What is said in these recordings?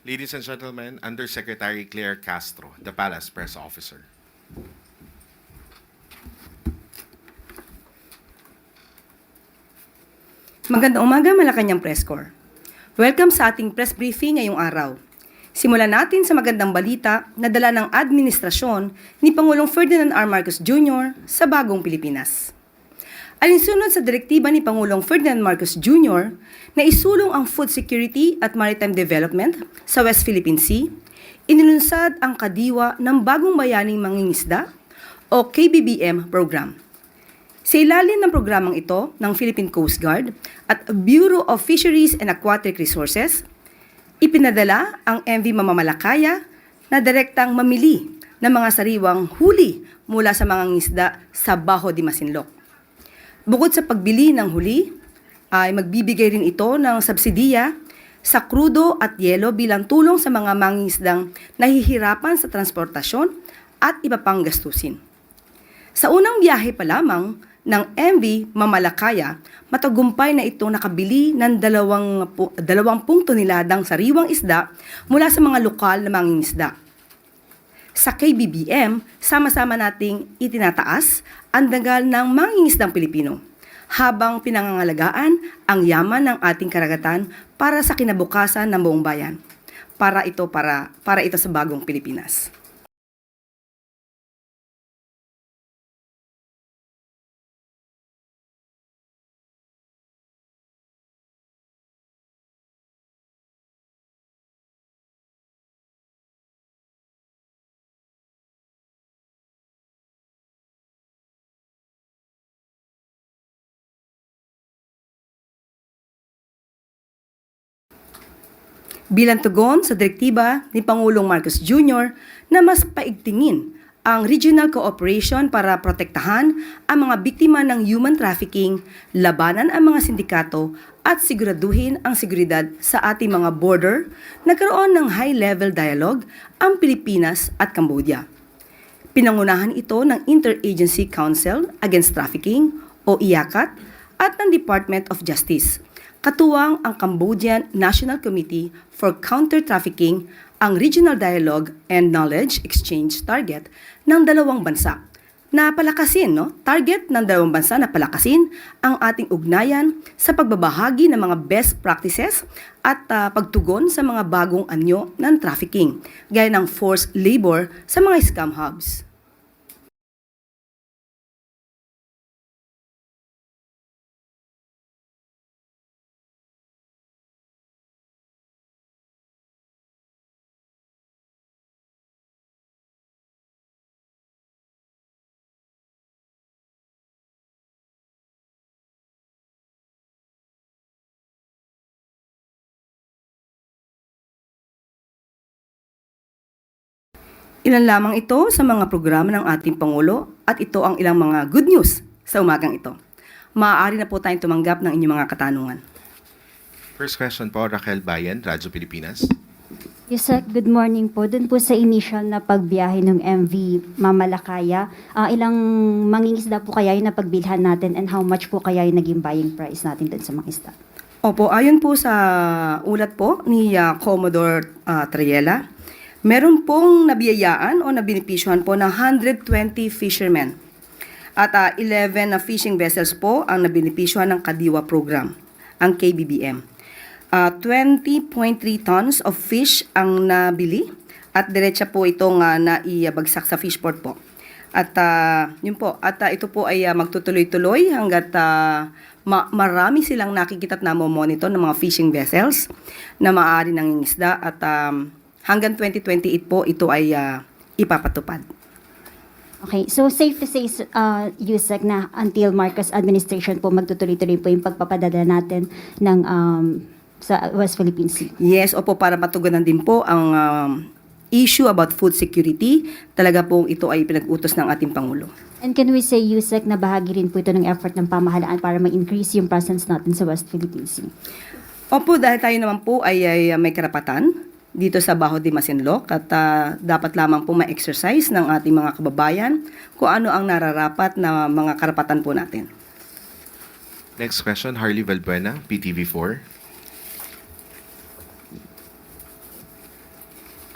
Ladies and gentlemen, Undersecretary Claire Castro, the Palace Press Officer. Magandang umaga, Malacanang Press Corps. Welcome sa ating press briefing ngayong araw. Simulan natin sa magandang balita na dala ng administrasyon ni Pangulong Ferdinand R. Marcos Jr. sa bagong Pilipinas. Alinsunod sa direktiba ni Pangulong Ferdinand Marcos Jr. na isulong ang food security at maritime development sa West Philippine Sea, inilunsad ang kadiwa ng Bagong Bayaning Mangingisda o KBBM program. Sa ilalim ng programang ito ng Philippine Coast Guard at Bureau of Fisheries and Aquatic Resources, ipinadala ang MV Mamamalakaya na direktang mamili ng mga sariwang huli mula sa mga ngisda sa Baho de Masinloc. Bukod sa pagbili ng huli, ay magbibigay rin ito ng subsidiya sa krudo at yelo bilang tulong sa mga mangingisdang nahihirapan sa transportasyon at iba pang gastusin. Sa unang biyahe pa lamang ng MV Mamalakaya, matagumpay na itong nakabili ng 20 toneladang sariwang isda mula sa mga lokal na mangingisda. Sa KBBM, sama-sama nating itinataas ang dangal ng mangingisdang Pilipino habang pinangangalagaan ang yaman ng ating karagatan para sa kinabukasan ng buong bayan. Para ito sa bagong Pilipinas. Bilang tugon sa direktiba ni Pangulong Marcos Jr. na mas paigtingin ang regional cooperation para protektahan ang mga biktima ng human trafficking, labanan ang mga sindikato at siguraduhin ang seguridad sa ating mga border, nagkaroon ng high-level dialogue ang Pilipinas at Cambodia. Pinangunahan ito ng Interagency Council Against Trafficking o IACAT at ng Department of Justice. Katuwang ang Cambodian National Committee for Counter-Trafficking ang Regional Dialogue and Knowledge Exchange target ng dalawang bansa. Target ng dalawang bansa na palakasin ang ating ugnayan sa pagbabahagi ng mga best practices at pagtugon sa mga bagong anyo ng trafficking, gaya ng forced labor sa mga scam hubs. Ilan lamang ito sa mga programa ng ating Pangulo at ito ang ilang mga good news sa umagang ito. Maaari na po tayong tumanggap ng inyong mga katanungan. First question po, Raquel Bayan, Radyo Pilipinas. Yes, sir. Good morning po. Doon po sa initial na pagbiyahe ng MV Mamalakaya, ilang mangingisda po kaya yung napagbilhan natin and how much po kaya yung naging buying price natin doon sa mga isda? Opo, ayon po sa ulat po ni Commodore Triella, meron pong nabiyayaan o nabinipisyohan po ng 120 fishermen at 11 na fishing vessels po ang nabinipisyohan ng Kadiwa program, ang KBBM. 20.3 tons of fish ang nabili at diretsa po itong naibagsak sa fishport po. At yun po, at ito po ay magtutuloy-tuloy hanggat marami silang nakikita at namo-monitor ng mga fishing vessels na maaari nangingisda at hanggang 2028 po ito ay ipapatupad. Okay, so safe to say, Yusek, na until Marcos administration po magtutuloy-tuloy po yung pagpapadala natin ng sa West Philippine Sea. Yes, opo, para matugunan din po ang issue about food security. Talaga po ito ay pinag-utos ng ating Pangulo. And can we say, Yusek, na bahagi rin po ito ng effort ng pamahalaan para ma-increase yung presence natin sa West Philippine Sea? Opo, dahil tayo naman po ay may karapatan dito sa Baho de Masinloc at dapat lamang po ma-exercise ng ating mga kababayan kung ano ang nararapat na mga karapatan po natin. Next question, Harley Valbuena, PTV4.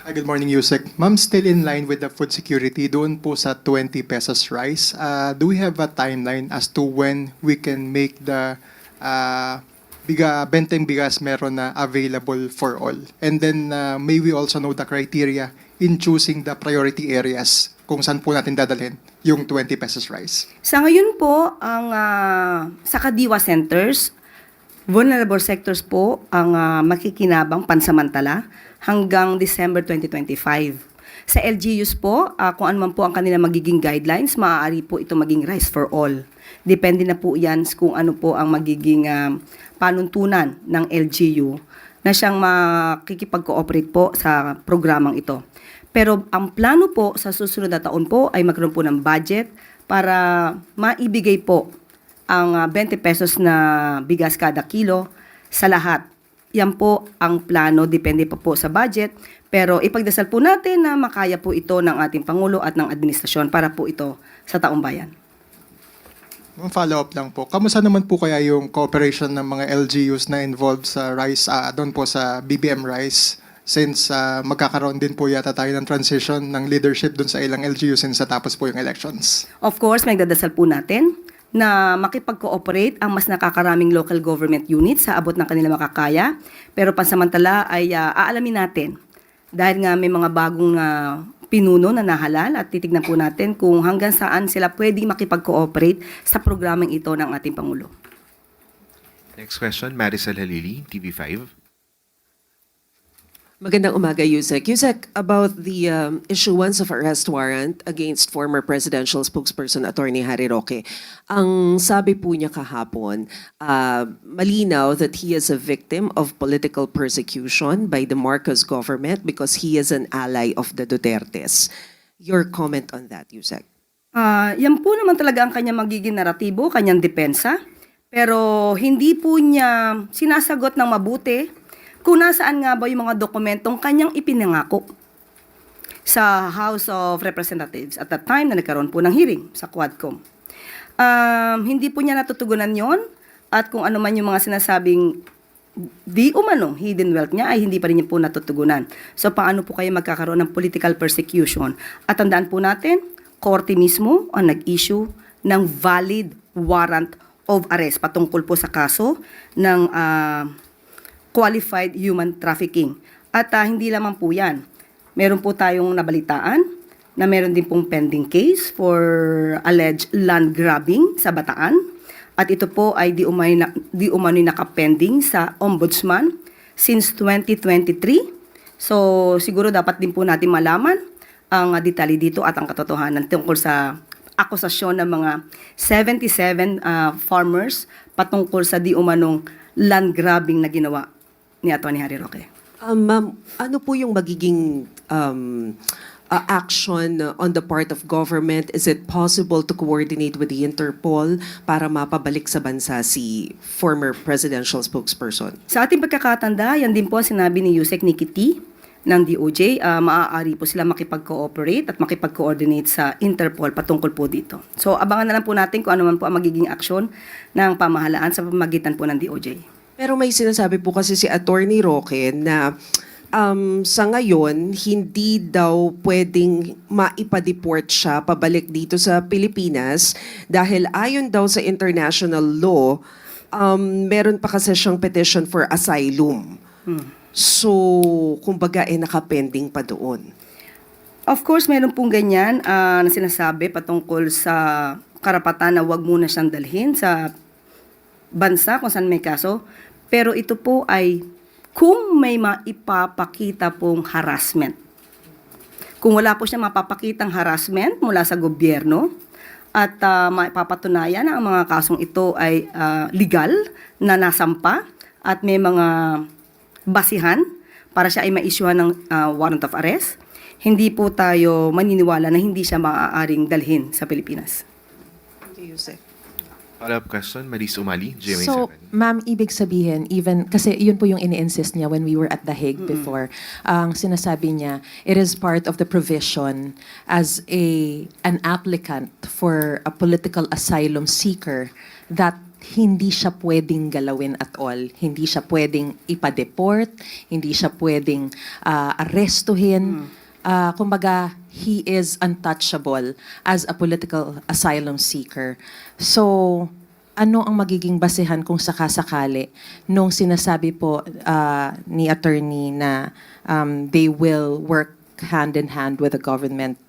Good morning, Yusek. Ma'am, still in line with the food security, doon po sa 20 pesos rice, do we have a timeline as to when we can make the benteng bigas meron na available for all? And then may we also know the criteria in choosing the priority areas kung saan po natin dadalhin yung 20 pesos rice? Sa ngayon po, ang sa Kadiwa Centers, vulnerable sectors po ang makikinabang pansamantala hanggang December 2025. Sa LGUs po, kung ano man po ang kanilang magiging guidelines, maaari po ito maging rice for all. Depende na po yan kung ano po ang magiging panuntunan ng LGU na siyang makikipag-cooperate po sa programang ito. Pero ang plano po sa susunod na taon po ay magkaroon po ng budget para maibigay po ang 20 pesos na bigas kada kilo sa lahat. Yan po ang plano, depende pa po sa budget. Pero ipagdasal po natin na makaya po ito ng ating Pangulo at ng administrasyon para po ito sa taong bayan. Follow-up lang po. Kamusta naman po kaya yung cooperation ng mga LGUs na involved sa rice, doon po sa BBM Rice? Since magkakaroon din po yata tayo ng transition ng leadership doon sa ilang LGU since natapos po yung elections. Of course, may nagdadasal po natin na makipag-cooperate ang mas nakakaraming local government units sa abot ng kanilang makakaya. Pero pansamantala ay aalamin natin dahil nga may mga bagong pinuno na nahalal at titignan po natin kung hanggang saan sila pwedeng makipag-cooperate sa programang ito ng ating Pangulo. Next question, Maricel Halili, TV5. Magandang umaga, Yusek. Yusek, about the issuance of arrest warrant against former presidential spokesperson Attorney Harry Roque. Ang sabi po niya kahapon, malinaw that he is a victim of political persecution by the Marcos government because he is an ally of the Dutertes. Your comment on that, Yusek? Yan po naman talaga ang kanyang magiging naratibo, kanyang depensa. Pero hindi po niya sinasagot ng mabuti kung nasaan nga ba yung mga dokumentong kanyang ipinangako sa House of Representatives at the time na nagkaroon po ng hearing sa Quadcom. Hindi po niya natutugunan yon at kung ano man yung mga sinasabing di umano hidden wealth niya ay hindi pa rin niya po natutugunan. So paano po kayo magkakaroon ng political persecution? At tandaan po natin, korte mismo ang nag-issue ng valid warrant of arrest patungkol po sa kaso ng qualified human trafficking. At hindi lamang po yan. Meron po tayong nabalitaan na meron din pong pending case for alleged land grabbing sa Bataan. At ito po ay di umano'y nakapending sa Ombudsman since 2023. So siguro dapat din po natin malaman ang detalye dito at ang katotohanan tungkol sa akusasyon ng mga 77 farmers patungkol sa di umanong land grabbing na ginawa ni Atty. Harry Roque. Ma'am, ano po yung magiging action on the part of government? Is it possible to coordinate with the Interpol para mapabalik sa bansa si former presidential spokesperson? Sa ating pagkakatanda, yan din po ang sinabi ni Yusek Nikki T. ng DOJ, maaari po sila makipag-cooperate at makipag-coordinate sa Interpol patungkol po dito. So abangan na lang po natin kung ano man po ang magiging aksyon ng pamahalaan sa pamamagitan po ng DOJ. Pero may sinasabi po kasi si Attorney Roque na sa ngayon, hindi daw pwedeng maipa-deport siya pabalik dito sa Pilipinas dahil ayon daw sa international law, meron pa kasi siyang petition for asylum. So, kumbaga nakapending pa doon. Of course, meron pong ganyan na sinasabi patungkol sa karapatan na wag muna siyang dalhin sa bansa kung saan may kaso. Pero ito po ay kung may maipapakita pong harassment. Kung wala po siya mapapakitang harassment mula sa gobyerno at maipapatunayan na ang mga kasong ito ay legal na nasampa at may mga basihan para siya ay ma-issuehan ng warrant of arrest, hindi po tayo maniniwala na hindi siya maaaring dalhin sa Pilipinas. Thank you, Yusek. Follow-up question, Maris Umali, GMA7. So, ma'am, ibig sabihin, even, kasi yun po yung ini-insist niya when we were at The Hague before, ang sinasabi niya, it is part of the provision as an applicant for a political asylum seeker that hindi siya pwedeng galawin at all. Hindi siya pwedeng ipa-deport, hindi siya pwedeng arestuhin. Kumbaga, he is untouchable as a political asylum seeker. So, ano ang magiging basehan kung sakasakali nung sinasabi po ni attorney na they will work hand in hand with the government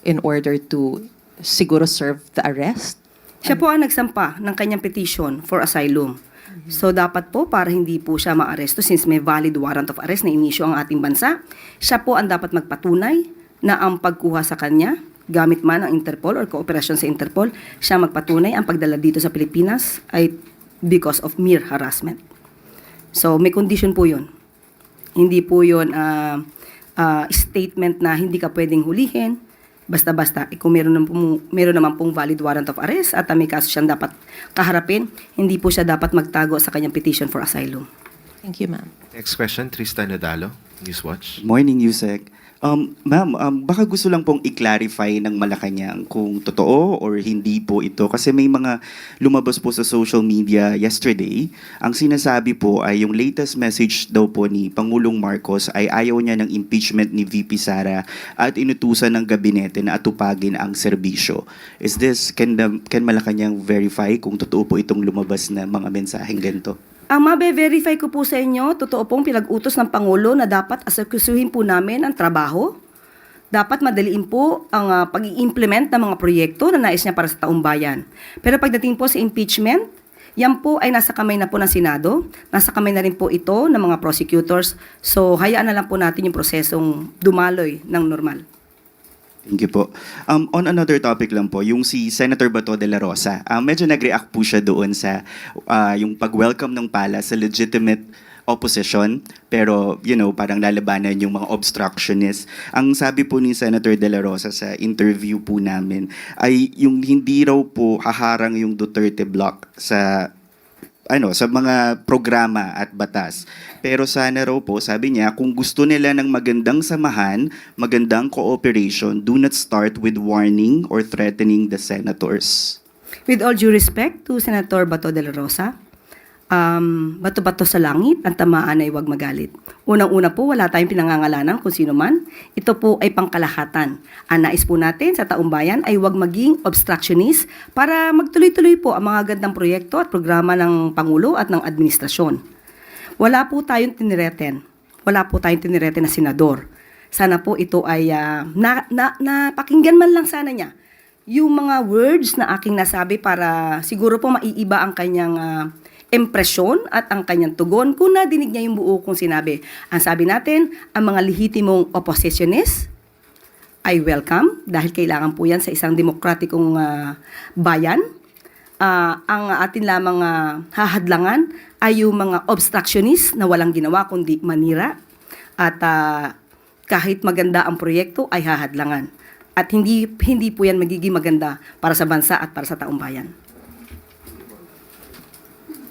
in order to siguro serve the arrest? Siya po ang nagsampa ng kanyang petition for asylum. So dapat po para hindi po siya maaresto since may valid warrant of arrest na inisyo ang ating bansa, siya po ang dapat magpatunay na ang pagkuha sa kanya, gamit man ang Interpol or kooperasyon sa Interpol, siya magpatunay ang pagdala dito sa Pilipinas ay because of mere harassment. So may condition po yun. Hindi po yun statement na hindi ka pwedeng hulihin, basta-basta, kung meron naman pong valid warrant of arrest at may kaso siyang dapat kaharapin, hindi po siya dapat magtago sa kanyang petition for asylum. Thank you, ma'am. Next question, Tristan Nadalo, Newswatch. Morning, Yusek. Ma'am, baka gusto lang pong i-clarify ng Malacanang kung totoo or hindi po ito. Kasi may mga lumabas po sa social media yesterday. Ang sinasabi po ay yung latest message daw po ni Pangulong Marcos ay ayaw niya ng impeachment ni VP Sara at inutusan ng gabinete na atupagin ang serbisyo. Can Malacanang verify kung totoo po itong lumabas na mga mensaheng ganito? Ang mabe-verify ko po sa inyo, totoo pong pinag-utos ng Pangulo na dapat asekusuhin po namin ang trabaho. Dapat madaliin po ang pag-i-implement ng mga proyekto na nais niya para sa taong bayan. Pero pagdating po sa impeachment, yan po ay nasa kamay na po ng Senado, nasa kamay na rin po ito ng mga prosecutors. So hayaan na lang po natin yung prosesong dumaloy ng normal. Thank you po. On another topic lang po, yung si Senator Bato de la Rosa, medyo nag-react po siya doon sa yung pag-welcome ng pala sa legitimate opposition, pero parang lalabanan yung mga obstructionists. Ang sabi po ni Senator de la Rosa sa interview po namin ay yung hindi raw po haharang yung Duterte block sa mga programa at batas. Pero sana raw po, sabi niya, kung gusto nila ng magandang samahan, magandang cooperation, do not start with warning or threatening the senators. With all due respect to Senator Bato de la Rosa, bato-bato sa langit, ang tamaan ay huwag magalit. Unang-una po, wala tayong pinangangalanan kung sino man. Ito po ay pangkalahatan. Ang nais po natin sa taong bayan ay huwag maging obstructionist para magtuloy-tuloy po ang mga gandang proyekto at programa ng Pangulo at ng administrasyon. Wala po tayong tinireten. Wala po tayong tinireten na senador. Sana po ito ay napakinggan man lang sana niya yung mga words na aking nasabi para siguro po maiiba ang kanyang impresyon at ang kanyang tugon kung nadinig niya yung buo kong sinabi. Ang sabi natin, ang mga lehitimong oppositionist ay welcome dahil kailangan po yan sa isang demokratikong bayan. Ang atin lamang hahadlangan ay yung mga obstructionist na walang ginawa kundi manira at kahit maganda ang proyekto ay hahadlangan. At hindi po yan magiging maganda para sa bansa at para sa taong bayan.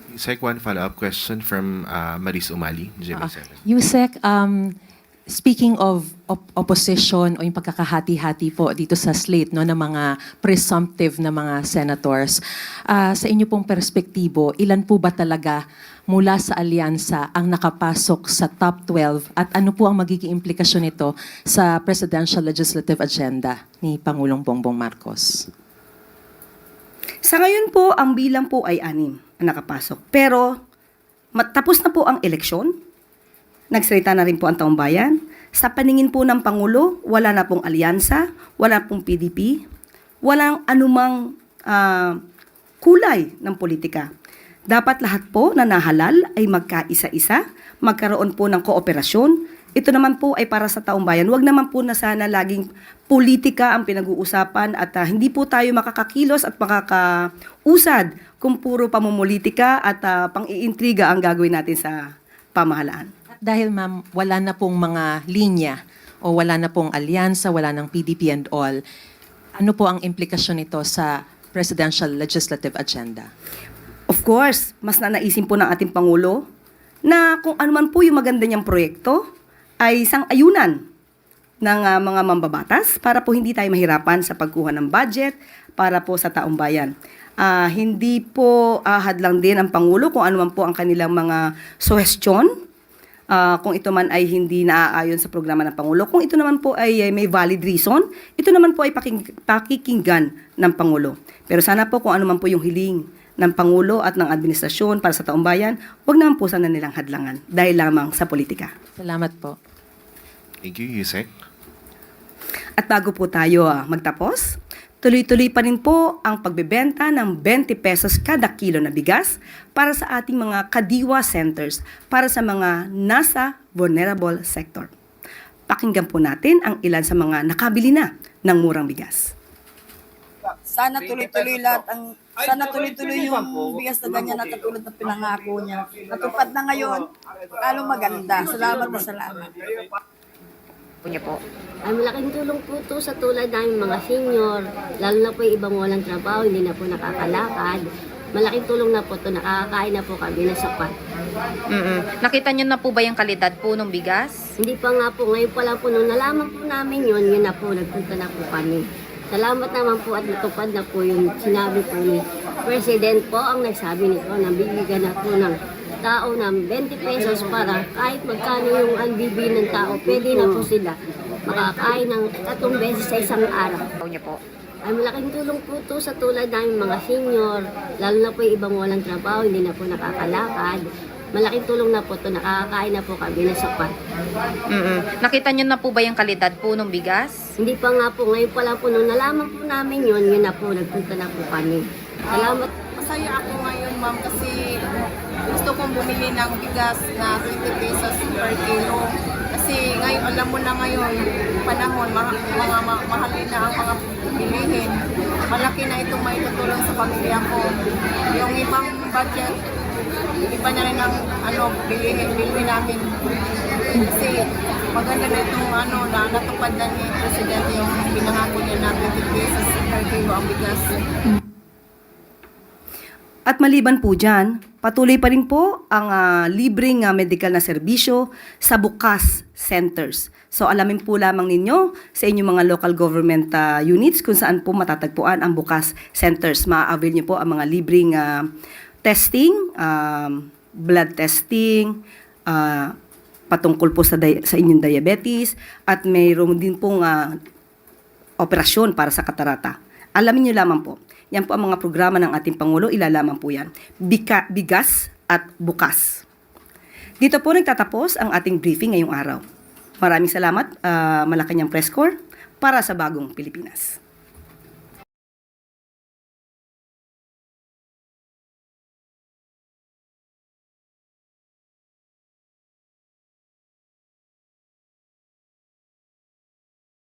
Yusek, one follow-up question from Maris Umali, GMA7. Yusek, speaking of opposition o yung pagkakahati-hati po dito sa slate ng mga presumptive na mga senators, sa inyo pong perspektibo, ilan po ba talaga mula sa alyansa ang nakapasok sa top 12 at ano po ang magiging implikasyon nito sa presidential legislative agenda ni Pangulong Bongbong Marcos? Sa ngayon po, ang bilang po ay 6 ang nakapasok. Pero, tapos na po ang eleksyon. Nagsalita na rin po ang taong bayan. Sa paningin po ng Pangulo, wala na pong alyansa, wala pong PDP, walang anumang kulay ng politika. Dapat lahat po na nahalal ay magkaisa-isa, magkaroon po ng kooperasyon. Ito naman po ay para sa taong bayan. Huwag naman po na sana laging politika ang pinag-uusapan at hindi po tayo makakakilos at makakausad kung puro pamumulitika at pang-iintriga ang gagawin natin sa pamahalaan. Dahil ma'am, wala na pong mga linya o wala na pong alyansa, wala ng PDP and all, ano po ang implikasyon nito sa presidential legislative agenda? Of course, mas nanaisin po ng ating Pangulo na kung ano man po yung maganda niyang proyekto ay isang ayunan ng mga mambabatas para po hindi tayo mahirapan sa pagkuha ng budget para po sa taong bayan. Hindi po hadlang din ang Pangulo kung ano man po ang kanilang mga suhestyon. Kung ito man ay hindi naaayon sa programa ng Pangulo. Kung ito naman po ay may valid reason, ito naman po ay pakikinggan ng Pangulo. Pero sana po kung ano man po yung hiling ng Pangulo at ng administrasyon para sa taong bayan, huwag naman po sana nilang hadlangan dahil lamang sa politika. Salamat po. Thank you, Yusek. At bago po tayo magtapos, tuloy-tuloy pa rin po ang pagbebenta ng 20 pesos kada kilo na bigas para sa ating mga kadiwa centers para sa mga nasa vulnerable sector. Pakinggan po natin ang ilan sa mga nakabili na ng murang bigas. Sana tuloy-tuloy yung bigas na ganyan na katulad ng pinangako niya. Natupad na ngayon, lalo maganda. Salamat na salamat. Ay malaking tulong po ito sa tulad namin mga senior, lalo na po yung ibang walang trabaho, hindi na po nakakalakad. Malaking tulong na po ito, nakakakain na po kami na sapat. Nakita niyo na po ba yung kalidad po ng bigas? Hindi pa nga po, ngayon pa lang po, nung nalaman po namin yun na po, nagpunta na po kami. Salamat naman po at natupad na po yung sinabi po ni President po ang nagsabi nito na bibigyan na po ng tao ng 20 pesos para kahit magkano yung unbibi ng tao, pwede na po sila makakain ng 3 beses sa isang araw. Ay malaking tulong po ito sa tulad namin mga senior, lalo na po yung ibang walang trabaho, hindi na po nakakalakad. Malaking tulong na po ito, nakakakain na po kami na sapat. Nakita niyo na po ba yung kalidad po ng bigas? Hindi pa nga po, ngayon pa lang po, nung nalaman po namin yun na po, nagpunta na po kami. Salamat. Masaya ako ngayon, ma'am, kasi gusto kong bumili ng bigas na 20 pesos per kilo. Kasi ngayon, alam mo na ngayon, panahon, mahalin na ang mga bilihin. Malaki na itong may tutulong sa pamilya ko. Yung ibang budget, iba na rin ang bilihin namin. Kasi maganda na itong na natupad na ni Presidente yung pinangako niya na 20 pesos per kilo ang bigas. At maliban po dyan, patuloy pa rin po ang libreng medical na serbisyo sa bukas centers. So alamin po lamang ninyo sa inyong mga local government units kung saan po matatagpuan ang bukas centers. Ma-avail nyo po ang mga libreng testing, blood testing, patungkol po sa inyong diabetes, at mayroon din pong operasyon para sa katarata. Alamin nyo lamang po. Yan po ang mga programa ng ating Pangulo, ilalaman po yan. Bigas at bukas. Dito po nagtatapos ang ating briefing ngayong araw. Maraming salamat, Malacanang Press Corps, para sa bagong Pilipinas.